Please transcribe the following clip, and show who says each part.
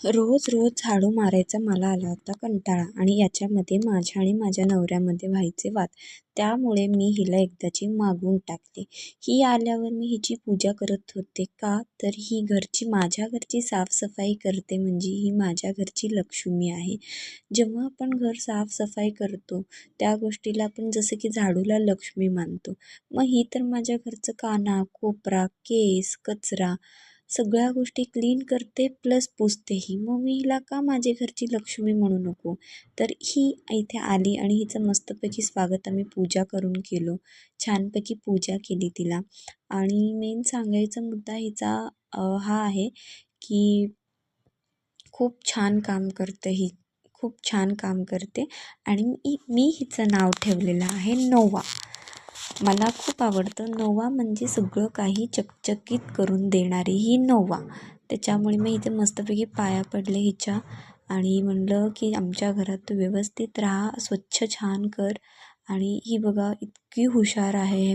Speaker 1: रोज रोज झाडू मारायचा मला आला होता कंटाळा आणि याच्यामध्ये माझ्या आणि माझ्या नवऱ्यामध्ये व्हायचे वाद. त्यामुळे मी हिला एकदाची मागून टाकली. ही आल्यावर मी हिची पूजा करत होते. का तर ही माझ्या घरची साफसफाई करते म्हणजे ही माझ्या घरची लक्ष्मी आहे. जेव्हा आपण घर साफसफाई करतो त्या गोष्टीला आपण जसं की झाडूला लक्ष्मी मानतो. मग ही तर माझ्या घरचं काना कोपरा केस कचरा सगळ्या गोष्टी क्लीन करते प्लस पुसतेही. मग मी हिला का माझ्या घरची लक्ष्मी म्हणू नको. तर ही इथे आली आणि हिचं मस्तपैकी स्वागत आम्ही पूजा करून केलो. छानपैकी पूजा केली तिला. आणि मेन सांगायचा मुद्दा हिचा हा आहे की खूप छान काम करते ही. खूप छान काम करते आणि मी हिचं नाव ठेवलेलं आहे नोवा. मला खूप आवडतं. नोवा म्हणजे सगळं काही चकचकीत करून देणारी ही नोवा. त्याच्यामुळे मी इथे मस्तपैकी पाया पडले हिच्या आणि म्हणलं की आमच्या घरात तू व्यवस्थित राहा, स्वच्छ छान कर. आणि ही बघा इतकी हुशार आहे.